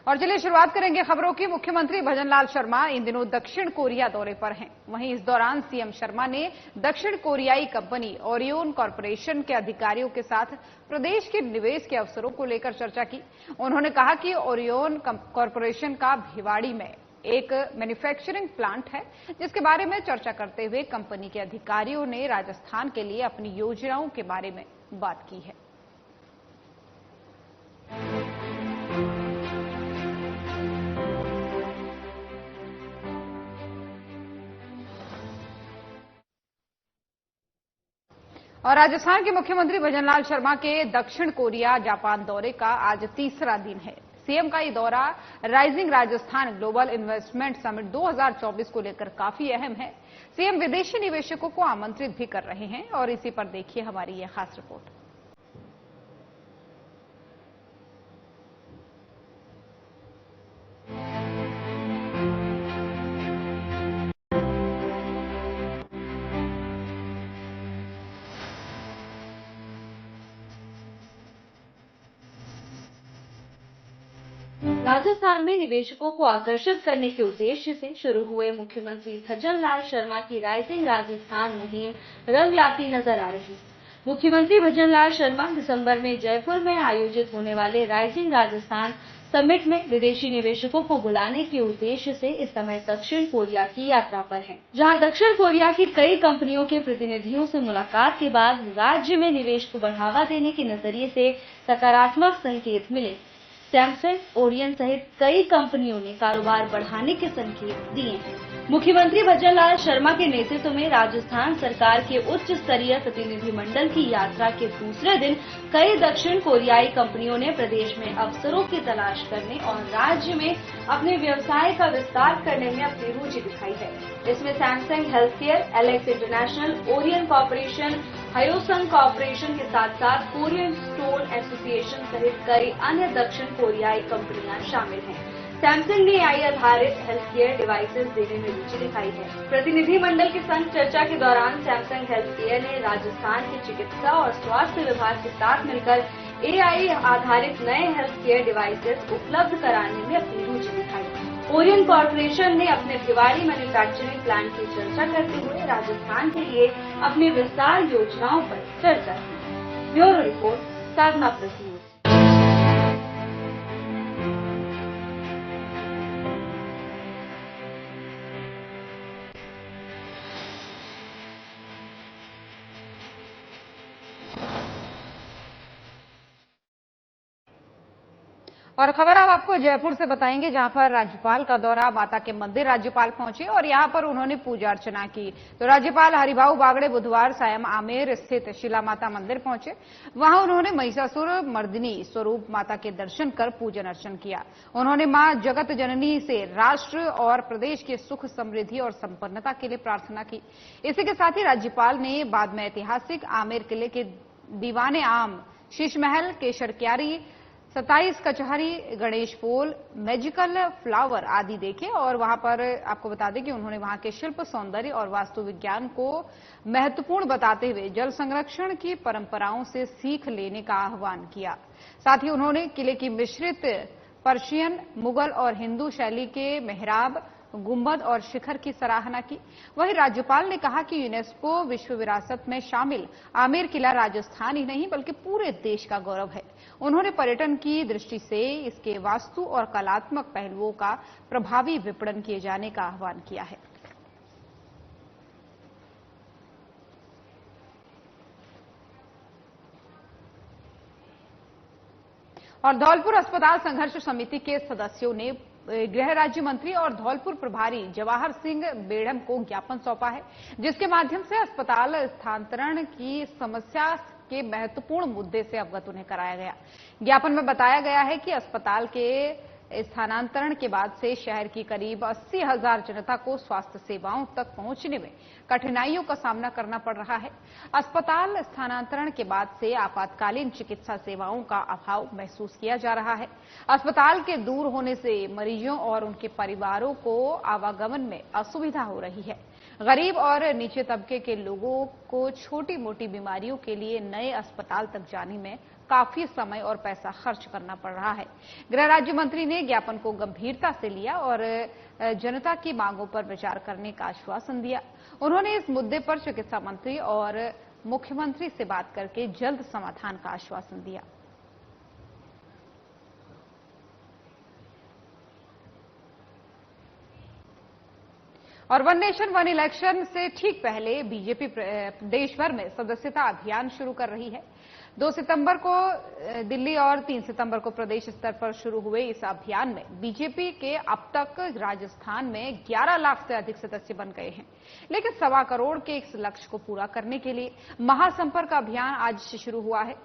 और चलिए शुरुआत करेंगे खबरों की। मुख्यमंत्री भजनलाल शर्मा इन दिनों दक्षिण कोरिया दौरे पर हैं। वहीं इस दौरान सीएम शर्मा ने दक्षिण कोरियाई कंपनी ओरियन कॉरपोरेशन के अधिकारियों के साथ प्रदेश के निवेश के अवसरों को लेकर चर्चा की। उन्होंने कहा कि ओरियन कॉरपोरेशन का भिवाड़ी में एक मैन्युफैक्चरिंग प्लांट है, जिसके बारे में चर्चा करते हुए कंपनी के अधिकारियों ने राजस्थान के लिए अपनी योजनाओं के बारे में बात की है। और राजस्थान के मुख्यमंत्री भजनलाल शर्मा के दक्षिण कोरिया जापान दौरे का आज तीसरा दिन है। सीएम का ये दौरा rising Rajasthan global investment summit 2024 को लेकर काफी अहम है। सीएम विदेशी निवेशकों को आमंत्रित भी कर रहे हैं और इसी पर देखिए हमारी ये खास रिपोर्ट। राजस्थान में निवेशकों को आकर्षित करने के उद्देश्य से शुरू हुए मुख्यमंत्री भजनलाल शर्मा की राइजिंग राजस्थान मुहिम रंग लाती नजर आ रही है। मुख्यमंत्री भजनलाल शर्मा दिसंबर में जयपुर में आयोजित होने वाले राइजिंग राजस्थान समिट में विदेशी निवेशकों को बुलाने के उद्देश्य से इस समय दक्षिण कोरिया की यात्रा पर हैं, जहां दक्षिण कोरिया की कई कंपनियों के प्रतिनिधियों से मुलाकात के बाद राज्य में निवेश को बढ़ावा देने के नजरिए से सकारात्मक संकेत मिले। सैमसंग, ओरियन सहित कई कंपनियों ने कारोबार बढ़ाने के संकेत दिए हैं। मुख्यमंत्री भजनलाल शर्मा के नेतृत्व में राजस्थान सरकार के उच्च स्तरीय प्रतिनिधिमंडल की यात्रा के दूसरे दिन कई दक्षिण कोरियाई कंपनियों ने प्रदेश में अवसरों की तलाश करने और राज्य में अपने व्यवसाय का विस्तार करने में अपनी रुचि दिखाई है। इसमें Samsung Healthcare, Alex International, Orion Corporation, Hyosung Corporation के साथ साथ कोरियन स्टोन एसोसिएशन सहित कई अन्य दक्षिण कोरियाई कंपनियां शामिल हैं। सैमसंग ने AI आधारित हेल्थकेयर डिवाइसेस देने में रुचि दिखाई है। प्रतिनिधिमंडल के संग चर्चा के दौरान सैमसंग हेल्थकेयर ने राजस्थान के चिकित्सा और स्वास्थ्य विभाग के साथ मिलकर AI आधारित नए हेल्थकेयर डिवाइसेस उपलब्ध कराने में अपनी रुचि दिखाई। ओरियन कॉर्पोरेशन ने अपने भिवाड़ी मैन्युफैक्चरिंग प्लांट की चर्चा करते हुए राजस्थान के लिए अपनी विस्तार योजनाओं पर चर्चा की। ब्यूरो रिपोर्ट, साधना प्रेस न्यूज। और खबर अब आपको जयपुर से बताएंगे, जहां पर राज्यपाल का दौरा। माता के मंदिर राज्यपाल पहुंचे और यहां पर उन्होंने पूजा अर्चना की। तो राज्यपाल हरिभाऊ बागड़े बुधवार सायं आमेर स्थित शिला माता मंदिर पहुंचे। वहां उन्होंने महिषासुर मर्दिनी स्वरूप माता के दर्शन कर पूजन अर्चन किया। उन्होंने मां जगत जननी से राष्ट्र और प्रदेश के सुख, समृद्धि और संपन्नता के लिए प्रार्थना की। इसी के साथ ही राज्यपाल ने बाद में ऐतिहासिक आमेर किले के दीवाने आम, शीश महल, केशर क्यारी, 27 कचहरी, गणेश पोल, मैजिकल फ्लावर आदि देखे। और वहां पर आपको बता दें कि उन्होंने वहां के शिल्प सौंदर्य और वास्तु विज्ञान को महत्वपूर्ण बताते हुए जल संरक्षण की परंपराओं से सीख लेने का आह्वान किया। साथ ही उन्होंने किले की मिश्रित पर्शियन, मुगल और हिंदू शैली के मेहराब, गुंबद और शिखर की सराहना की। वहीं राज्यपाल ने कहा कि यूनेस्को विश्व विरासत में शामिल आमेर किला राजस्थान ही नहीं बल्कि पूरे देश का गौरव है। उन्होंने पर्यटन की दृष्टि से इसके वास्तु और कलात्मक पहलुओं का प्रभावी विपणन किए जाने का आह्वान किया है। और धौलपुर अस्पताल संघर्ष समिति के सदस्यों ने गृह राज्य मंत्री और धौलपुर प्रभारी जवाहर सिंह बेड़म को ज्ञापन सौंपा है, जिसके माध्यम से अस्पताल स्थानांतरण की समस्या के महत्वपूर्ण मुद्दे से अवगत उन्हें कराया गया। ज्ञापन में बताया गया है कि अस्पताल के स्थानांतरण के बाद से शहर की करीब 80,000 जनता को स्वास्थ्य सेवाओं तक पहुंचने में कठिनाइयों का सामना करना पड़ रहा है। अस्पताल स्थानांतरण के बाद से आपातकालीन चिकित्सा सेवाओं का अभाव महसूस किया जा रहा है। अस्पताल के दूर होने से मरीजों और उनके परिवारों को आवागमन में असुविधा हो रही है। गरीब और नीचे तबके के लोगों को छोटी मोटी बीमारियों के लिए नए अस्पताल तक जाने में काफी समय और पैसा खर्च करना पड़ रहा है। गृह राज्य मंत्री ने ज्ञापन को गंभीरता से लिया और जनता की मांगों पर विचार करने का आश्वासन दिया। उन्होंने इस मुद्दे पर चिकित्सा मंत्री और मुख्यमंत्री से बात करके जल्द समाधान का आश्वासन दिया। और वन नेशन वन इलेक्शन से ठीक पहले बीजेपी देश भर में सदस्यता अभियान शुरू कर रही है। 2 सितंबर को दिल्ली और 3 सितंबर को प्रदेश स्तर पर शुरू हुए इस अभियान में बीजेपी के अब तक राजस्थान में 11 लाख से अधिक सदस्य बन गए हैं। लेकिन 1.25 करोड़ के इस लक्ष्य को पूरा करने के लिए महासंपर्क अभियान आज से शुरू हुआ है।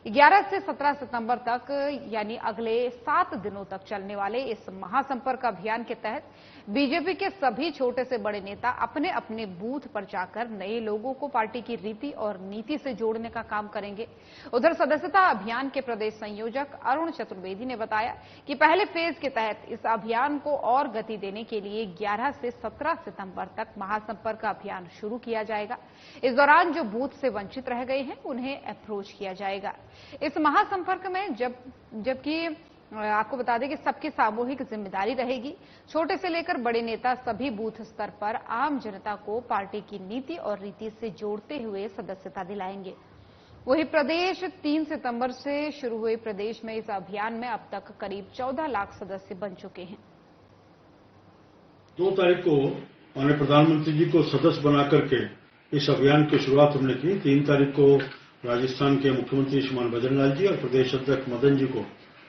11 से 17 सितंबर तक यानी अगले 7 दिनों तक चलने वाले इस महासंपर्क अभियान के तहत बीजेपी के सभी छोटे से बड़े नेता अपने अपने बूथ पर जाकर नए लोगों को पार्टी की रीति और नीति से जोड़ने का काम करेंगे। उधर सदस्यता अभियान के प्रदेश संयोजक अरुण चतुर्वेदी ने बताया कि पहले फेज के तहत इस अभियान को और गति देने के लिए 11 से 17 सितंबर तक महासंपर्क अभियान शुरू किया जाएगा। इस दौरान जो बूथ से वंचित रह गए हैं उन्हें अप्रोच किया जाएगा। इस महासंपर्क में जबकि आपको बता दें कि सबकी सामूहिक जिम्मेदारी रहेगी। छोटे से लेकर बड़े नेता सभी बूथ स्तर पर आम जनता को पार्टी की नीति और रीति से जोड़ते हुए सदस्यता दिलाएंगे। वहीं प्रदेश 3 सितंबर से शुरू हुए प्रदेश में इस अभियान में अब तक करीब 14 लाख सदस्य बन चुके हैं। 2 तारीख को माननीय प्रधानमंत्री जी को सदस्य बना करके इस अभियान की शुरुआत हमने की। 3 तारीख को राजस्थान के मुख्यमंत्री श्रीमान भजनलाल जी और प्रदेश अध्यक्ष मदन जी को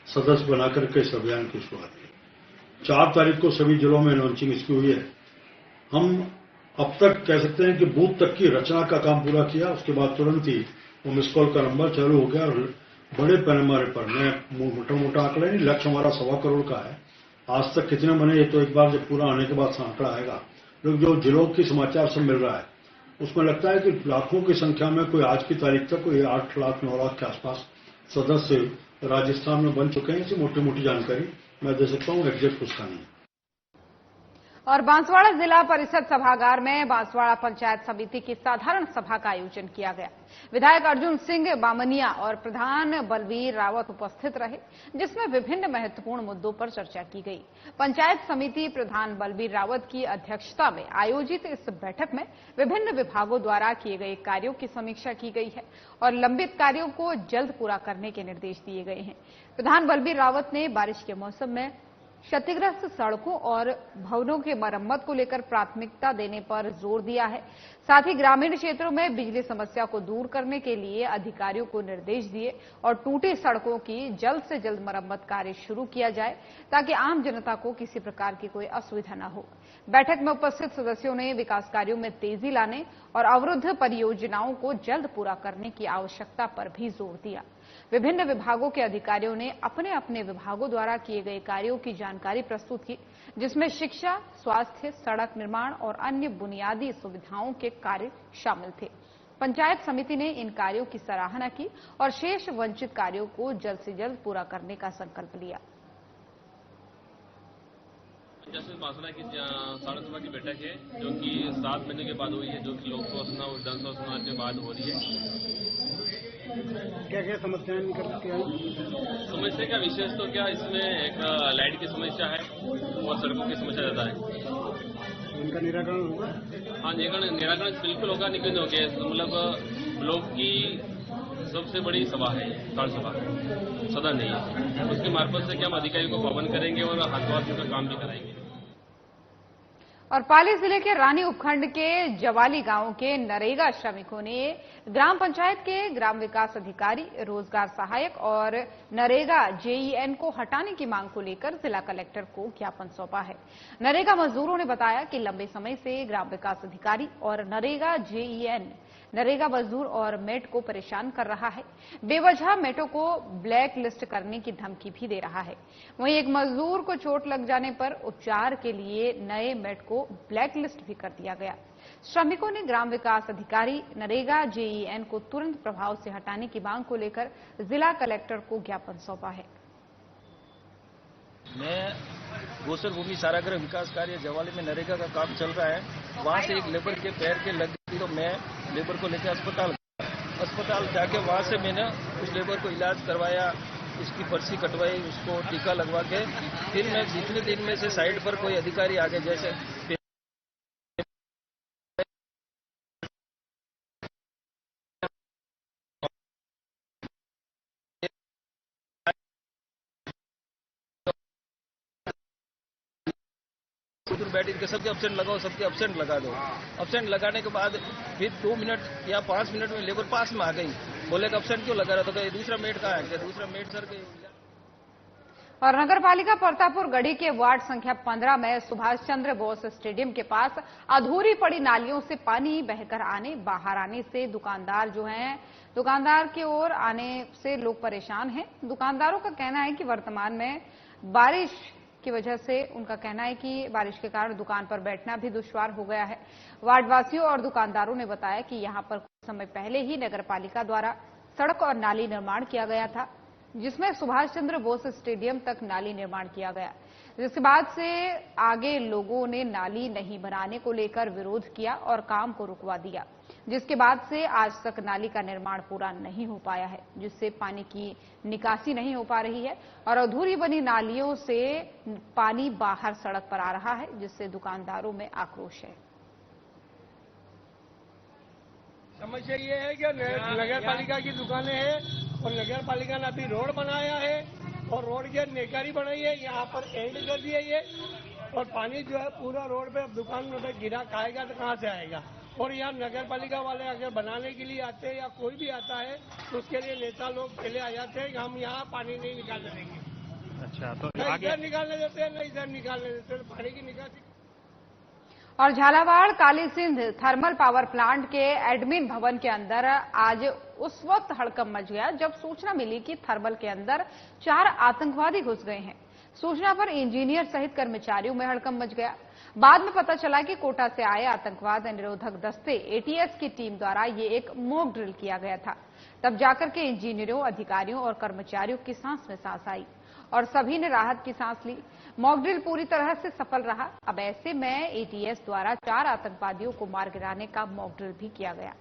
सदस्य बनाकर के इस अभियान की शुरुआत की। 4 तारीख को सभी जिलों में लॉन्चिंग इसकी हुई है। हम अब तक कह सकते हैं कि बूथ तक की रचना का काम पूरा किया। उसके बाद तुरंत ही वो मिस कॉल का नंबर चालू हो गया और बड़े पैमाने पर मैं मोटा आंकड़ा नहीं, लक्ष्य हमारा 1.25 करोड़ का है। आज तक कितने बने ये तो एक बार जब पूरा आने के बाद आंकड़ा आएगा। लोग जो जिलों की समाचार सब मिल रहा है उसमें लगता है कि लाखों की संख्या में कोई आज की तारीख तक कोई 8 लाख 9 लाख के आसपास सदस्य राजस्थान में बन चुके हैं। इसी मोटी मोटी जानकारी मैं दे सकता हूं, एग्जैक्ट उसका नहीं। और बांसवाड़ा जिला परिषद सभागार में बांसवाड़ा पंचायत समिति की साधारण सभा का आयोजन किया गया। विधायक अर्जुन सिंह बामनिया और प्रधान बलवीर रावत उपस्थित रहे, जिसमें विभिन्न महत्वपूर्ण मुद्दों पर चर्चा की गई। पंचायत समिति प्रधान बलवीर रावत की अध्यक्षता में आयोजित इस बैठक में विभिन्न विभागों द्वारा किए गए कार्यों की समीक्षा की गई है और लंबित कार्यों को जल्द पूरा करने के निर्देश दिए गए हैं। प्रधान बलवीर रावत ने बारिश के मौसम में क्षतिग्रस्त सड़कों और भवनों की मरम्मत को लेकर प्राथमिकता देने पर जोर दिया है। साथ ही ग्रामीण क्षेत्रों में बिजली समस्या को दूर करने के लिए अधिकारियों को निर्देश दिए और टूटी सड़कों की जल्द से जल्द मरम्मत कार्य शुरू किया जाए ताकि आम जनता को किसी प्रकार की कोई असुविधा न हो। बैठक में उपस्थित सदस्यों ने विकास कार्यों में तेजी लाने और अवरुद्ध परियोजनाओं को जल्द पूरा करने की आवश्यकता पर भी जोर दिया। विभिन्न विभागों के अधिकारियों ने अपने अपने विभागों द्वारा किए गए कार्यों की जानकारी प्रस्तुत की, जिसमें शिक्षा, स्वास्थ्य, सड़क निर्माण और अन्य बुनियादी सुविधाओं के कार्य शामिल थे। पंचायत समिति ने इन कार्यों की सराहना की और शेष वंचित कार्यों को जल्द से जल्द पूरा करने का संकल्प लिया। जैसे बांसवाड़ा की साधारण सभा की बैठक है जो कि 7 महीने के बाद हुई है, जो कि लोकसभा चुनाव और विधानसभा चुनाव के बाद हो रही है। क्या क्या समस्याएं निकल के आई? समस्या का विशेष तो क्या इसमें एक लाइट की समस्या है और सड़कों की समस्या ज्यादा है। इनका निराकरण होगा? हाँ, निराकरण बिल्कुल होगा, लेकिन हो गया मतलब ब्लॉक की सबसे बड़ी सभा है, साधारण सभा सदन नहीं है। उसके मार्फत से क्या हम अधिकारियों को पाबंद करेंगे और हाथों का काम भी कराएंगे। और पाली जिले के रानी उपखंड के जवाली गांव के नरेगा श्रमिकों ने ग्राम पंचायत के ग्राम विकास अधिकारी, रोजगार सहायक और नरेगा जेईएन को हटाने की मांग को लेकर जिला कलेक्टर को ज्ञापन सौंपा है। नरेगा मजदूरों ने बताया कि लंबे समय से ग्राम विकास अधिकारी और नरेगा जेईएन नरेगा मजदूर और मेट को परेशान कर रहा है। बेवजह मेटों को ब्लैक लिस्ट करने की धमकी भी दे रहा है। वहीं एक मजदूर को चोट लग जाने पर उपचार के लिए नए मेट को ब्लैक लिस्ट भी कर दिया गया। श्रमिकों ने ग्राम विकास अधिकारी नरेगा जेईएन को तुरंत प्रभाव से हटाने की मांग को लेकर जिला कलेक्टर को ज्ञापन सौंपा है। मैं गोचर भूमि सारागृह विकास कार्य जवाली में नरेगा का काम चल रहा है। वहां से एक लेबर के पैर के लग गई तो मैं लेबर को लेकर अस्पताल जाके वहां से मैंने उस लेबर को इलाज करवाया, उसकी पर्ची कटवाई, उसको टीका लगवा के फिर मैं जितने दिन में से साइड पर कोई अधिकारी आ गए, जैसे बैठ के सबके एब्सेंट लगाओ, सबके एब्सेंट लगा दो। एब्सेंट लगाने के बाद फिर 2 मिनट या 5 मिनट में लेबर पास में आ गई, बोले कि एब्सेंट क्यों लगा रहा, तो दूसरा मेट कहाँ है, दूसरा मेट सर के। और नगर पालिका परतापुर गढ़ी के वार्ड संख्या 15 में सुभाष चंद्र बोस स्टेडियम के पास अधूरी पड़ी नालियों से पानी बहकर बाहर आने से दुकानदार की ओर आने से लोग परेशान हैं। दुकानदारों का कहना है कि वर्तमान में बारिश की वजह से उनका कहना है कि बारिश के कारण दुकान पर बैठना भी दुश्वार हो गया है। वार्डवासियों और दुकानदारों ने बताया कि यहां पर कुछ समय पहले ही नगर पालिका द्वारा सड़क और नाली निर्माण किया गया था, जिसमें सुभाष चंद्र बोस स्टेडियम तक नाली निर्माण किया गया, जिसके बाद से आगे लोगों ने नाली नहीं बनाने को लेकर विरोध किया और काम को रुकवा दिया, जिसके बाद से आज तक नाली का निर्माण पूरा नहीं हो पाया है, जिससे पानी की निकासी नहीं हो पा रही है और अधूरी बनी नालियों से पानी बाहर सड़क पर आ रहा है, जिससे दुकानदारों में आक्रोश है। समस्या ये है कि नगर पालिका की दुकानें हैं और नगर पालिका ने अभी रोड बनाया है और रोड की नेकारी बनाई है, यहाँ पर एंड कर दिया ये, और पानी जो है पूरा रोड पे दुकान में गिरा खाएगा तो कहाँ से आएगा। और यहाँ नगर पालिका वाले अगर बनाने के लिए आते हैं या कोई भी आता है तो उसके लिए नेता लोग पहले आ जाते हैं कि हम यहाँ पानी नहीं निकालने देंगे। अच्छा, तो इधर निकालने देते हैं, न इधर निकालने देते हैं, पानी की निकासी। और Jhalawar Kali Sindh thermal power plant के एडमिन भवन के अंदर आज उस वक्त हड़कंप मच गया जब सूचना मिली कि थर्मल के अंदर 4 आतंकवादी घुस गए हैं। सूचना पर इंजीनियर सहित कर्मचारियों में हड़कंप मच गया। बाद में पता चला कि कोटा से आए आतंकवाद निरोधक दस्ते एटीएस की टीम द्वारा ये एक मॉक ड्रिल किया गया था। तब जाकर के इंजीनियरों, अधिकारियों और कर्मचारियों की सांस में सांस आई और सभी ने राहत की सांस ली। मॉक ड्रिल पूरी तरह से सफल रहा। अब ऐसे में एटीएस द्वारा 4 आतंकवादियों को मार गिराने का मॉक ड्रिल भी किया गया।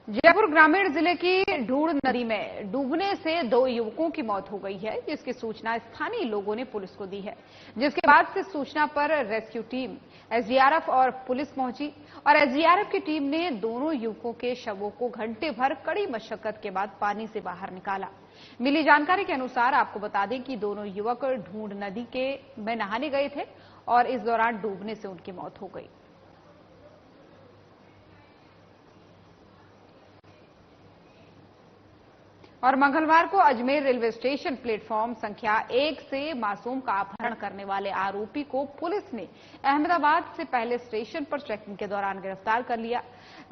जयपुर ग्रामीण जिले की ढूंढ नदी में डूबने से 2 युवकों की मौत हो गई है, जिसकी सूचना स्थानीय लोगों ने पुलिस को दी है, जिसके बाद से सूचना पर रेस्क्यू टीम, एसडीआरएफ और पुलिस पहुंची और एसडीआरएफ की टीम ने दोनों युवकों के शवों को घंटे भर कड़ी मशक्कत के बाद पानी से बाहर निकाला। मिली जानकारी के अनुसार आपको बता दें कि दोनों युवक ढूंढ नदी में नहाने गए थे और इस दौरान डूबने से उनकी मौत हो गई। और मंगलवार को अजमेर रेलवे स्टेशन प्लेटफॉर्म संख्या 1 से मासूम का अपहरण करने वाले आरोपी को पुलिस ने अहमदाबाद से पहले स्टेशन पर चेकिंग के दौरान गिरफ्तार कर लिया,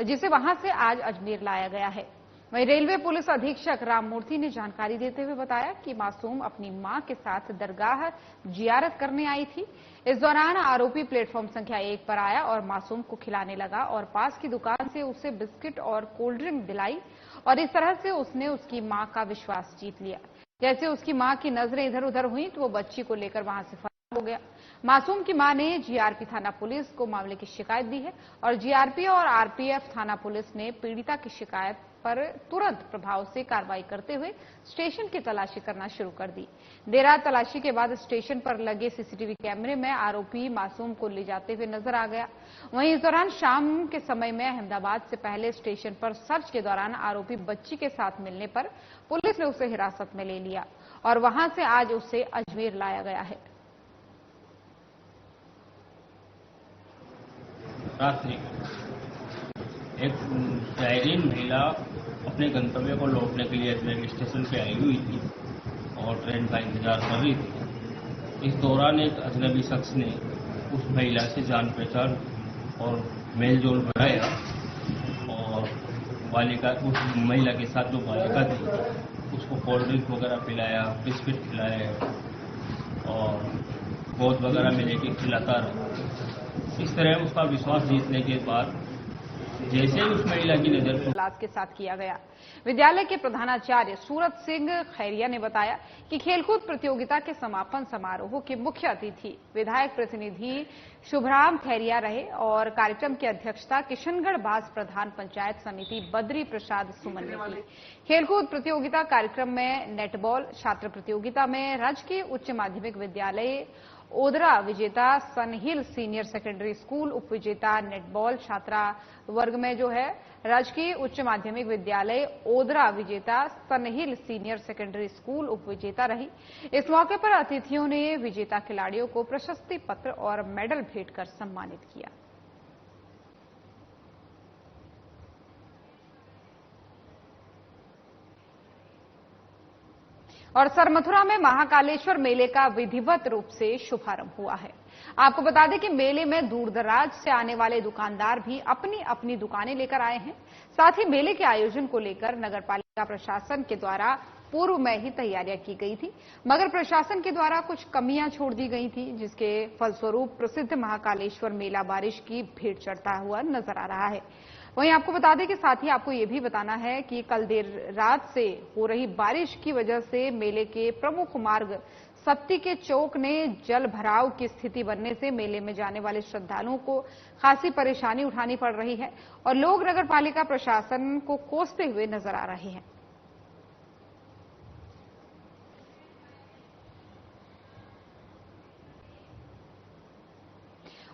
जिसे वहां से आज अजमेर लाया गया है। वहीं रेलवे पुलिस अधीक्षक राममूर्ति ने जानकारी देते हुए बताया कि मासूम अपनी मां के साथ दरगाह जियारत करने आई थी। इस दौरान आरोपी प्लेटफॉर्म संख्या 1 पर आया और मासूम को खिलाने लगा और पास की दुकान से उसे बिस्किट और कोल्ड ड्रिंक दिलाई और इस तरह से उसने उसकी मां का विश्वास जीत लिया। जैसे उसकी मां की नजरें इधर उधर हुई तो वो बच्ची को लेकर वहां से फरार हो गया। मासूम की मां ने जीआरपी थाना पुलिस को मामले की शिकायत दी है और जीआरपी और आरपीएफ थाना पुलिस ने पीड़िता की शिकायत पर तुरंत प्रभाव से कार्रवाई करते हुए स्टेशन की तलाशी करना शुरू कर दी। देर रात तलाशी के बाद स्टेशन पर लगे सीसीटीवी कैमरे में आरोपी मासूम को ले जाते हुए नजर आ गया। वहीं इस दौरान शाम के समय में अहमदाबाद से पहले स्टेशन पर सर्च के दौरान आरोपी बच्ची के साथ मिलने पर पुलिस ने उसे हिरासत में ले लिया और वहां से आज उसे अजमेर लाया गया है। एक जायरीन महिला अपने गंतव्य को लौटने के लिए रेलवे स्टेशन पे आई हुई थी और ट्रेन का इंतजार कर रही थी। इस दौरान एक अजनबी शख्स ने उस महिला से जान पहचान और मेलजोल बढ़ाया और उस महिला के साथ जो बालिका थी उसको कोल्ड ड्रिंक वगैरह पिलाया, बिस्किट खिलाए और गोद वगैरह में लेके खिलाता रहा। इस तरह उसका विश्वास जीतने के बाद जैसे ही उस महिला की नजर क्लास के साथ किया गया। विद्यालय के प्रधानाचार्य सूरत सिंह खैरिया ने बताया कि खेलकूद प्रतियोगिता के समापन समारोह के मुख्य अतिथि विधायक प्रतिनिधि शुभराम खैरिया रहे और कार्यक्रम की अध्यक्षता किशनगढ़ बास प्रधान पंचायत समिति बद्री प्रसाद सुमन ने की। खेलकूद प्रतियोगिता कार्यक्रम में नेटबॉल, छात्र प्रतियोगिता में राजकीय उच्च माध्यमिक विद्यालय ओदरा विजेता सनहिल सीनियर सेकेंडरी स्कूल उप विजेता नेटबॉल छात्रा वर्ग में जो है राजकीय उच्च माध्यमिक विद्यालय ओदरा विजेता सनहिल सीनियर सेकेंडरी स्कूल उप विजेता रही। इस मौके पर अतिथियों ने विजेता खिलाड़ियों को प्रशस्ति पत्र और मेडल भेंट कर सम्मानित किया। और सरमथुरा में महाकालेश्वर मेले का विधिवत रूप से शुभारंभ हुआ है। आपको बता दें कि मेले में दूर दराज से आने वाले दुकानदार भी अपनी अपनी दुकानें लेकर आए हैं। साथ ही मेले के आयोजन को लेकर नगरपालिका प्रशासन के द्वारा पूर्व में ही तैयारियां की गई थी, मगर प्रशासन के द्वारा कुछ कमियां छोड़ दी गई थी, जिसके फलस्वरूप प्रसिद्ध महाकालेश्वर मेला बारिश की भेंट चढ़ता हुआ नजर आ रहा है। वहीं आपको बता दें कि साथ ही आपको ये भी बताना है कि कल देर रात से हो रही बारिश की वजह से मेले के प्रमुख मार्ग सत्ती के चौक ने जल भराव की स्थिति बनने से मेले में जाने वाले श्रद्धालुओं को खासी परेशानी उठानी पड़ रही है और लोग नगरपालिका प्रशासन को कोसते हुए नजर आ रहे हैं।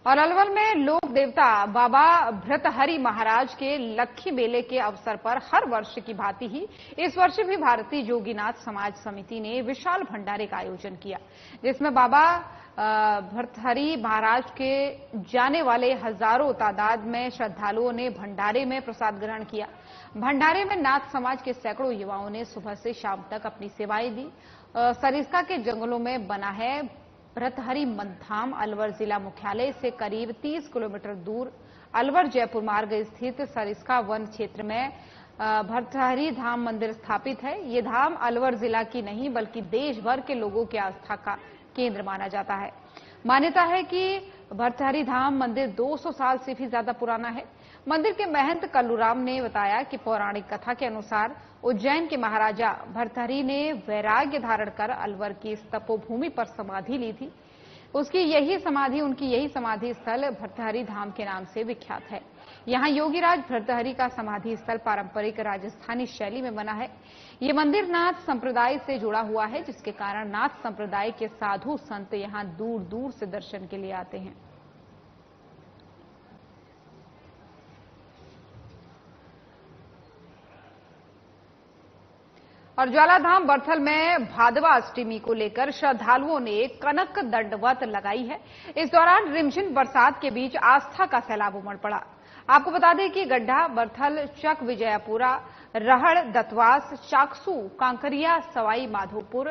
और अलवर में लोक देवता बाबा भृतहरि महाराज के लक्खी मेले के अवसर पर हर वर्ष की भांति ही इस वर्ष भी भारतीय जोगीनाथ समाज समिति ने विशाल भंडारे का आयोजन किया, जिसमें बाबा भृतहरि महाराज के जाने वाले हजारों तादाद में श्रद्धालुओं ने भंडारे में प्रसाद ग्रहण किया। भंडारे में नाथ समाज के सैकड़ों युवाओं ने सुबह से शाम तक अपनी सेवाएं दी। सरिस्का के जंगलों में बना है भृतहरि धाम। अलवर जिला मुख्यालय से करीब 30 किलोमीटर दूर अलवर जयपुर मार्ग स्थित सरिस्का वन क्षेत्र में भृतहरि धाम मंदिर स्थापित है। ये धाम अलवर जिला की नहीं बल्कि देश भर के लोगों की आस्था का केंद्र माना जाता है। मान्यता है कि भृतहरि धाम मंदिर 200 साल से भी ज्यादा पुराना है। मंदिर के महंत कल्लूराम ने बताया कि पौराणिक कथा के अनुसार उज्जैन के महाराजा भर्तहरि ने वैराग्य धारण कर अलवर की इस तपोभूमि पर समाधि ली थी। उनकी यही समाधि स्थल भर्तहरि धाम के नाम से विख्यात है। यहाँ योगीराज भर्तहरि का समाधि स्थल पारंपरिक राजस्थानी शैली में बना है। ये मंदिर नाथ संप्रदाय से जुड़ा हुआ है, जिसके कारण नाथ संप्रदाय के साधु संत यहाँ दूर दूर से दर्शन के लिए आते हैं। और ज्वालाधाम बरथल में भादवा अष्टमी को लेकर श्रद्धालुओं ने कनक दंडवत लगाई है। इस दौरान रिमझिम बरसात के बीच आस्था का सैलाब उमड़ पड़ा। आपको बता दें कि गड्ढा, बरथल, चक विजयपुरा, रहड़, दतवास, चाकसू, कांकरिया, सवाई माधोपुर,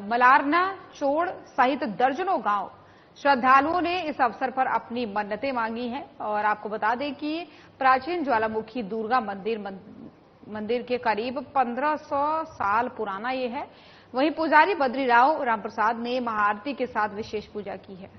मलारना, चोड़ सहित दर्जनों गांव श्रद्धालुओं ने इस अवसर पर अपनी मन्नतें मांगी हैं। और आपको बता दें कि प्राचीन ज्वालामुखी दुर्गा मंदिर के करीब 1500 साल पुराना ये है। वहीं पुजारी बद्रीराव रामप्रसाद ने महाआरती के साथ विशेष पूजा की है।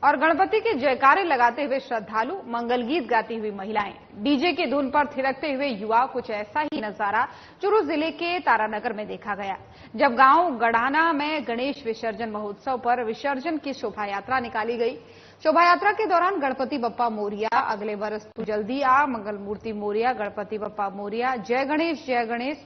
और गणपति के जयकारे लगाते हुए श्रद्धालु, मंगल गीत गाती हुई महिलाएं, डीजे की धुन पर थिरकते हुए युवा, कुछ ऐसा ही नजारा चुरू जिले के तारानगर में देखा गया, जब गांव गढ़ाना में गणेश विसर्जन महोत्सव पर विसर्जन की शोभा यात्रा निकाली गई। शोभा यात्रा के दौरान गणपति बप्पा मोरिया, अगले वर्ष तू जल्दी आ, मंगल मूर्ति मोरिया, गणपति बप्पा मोरिया, जय गणेश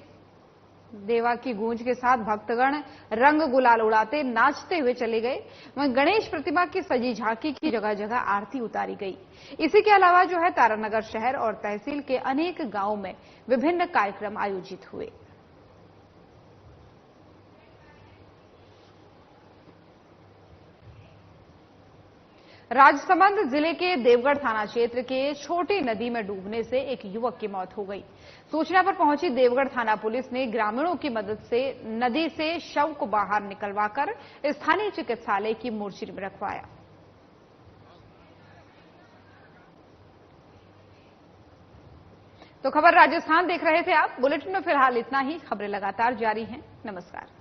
देवा की गूंज के साथ भक्तगण रंग गुलाल उड़ाते नाचते हुए चले गए। वहीं गणेश प्रतिमा की सजी झांकी की जगह जगह आरती उतारी गई। इसी के अलावा जो है तारानगर शहर और तहसील के अनेक गांवों में विभिन्न कार्यक्रम आयोजित हुए। राजसमंद जिले के देवगढ़ थाना क्षेत्र के छोटी नदी में डूबने से एक युवक की मौत हो गई। सूचना पर पहुंची देवगढ़ थाना पुलिस ने ग्रामीणों की मदद से नदी से शव को बाहर निकलवाकर स्थानीय चिकित्सालय की मोर्चरी में रखवाया। तो खबर राजस्थान देख रहे थे आप। बुलेटिन में फिलहाल इतना ही। खबरें लगातार जारी हैं। नमस्कार।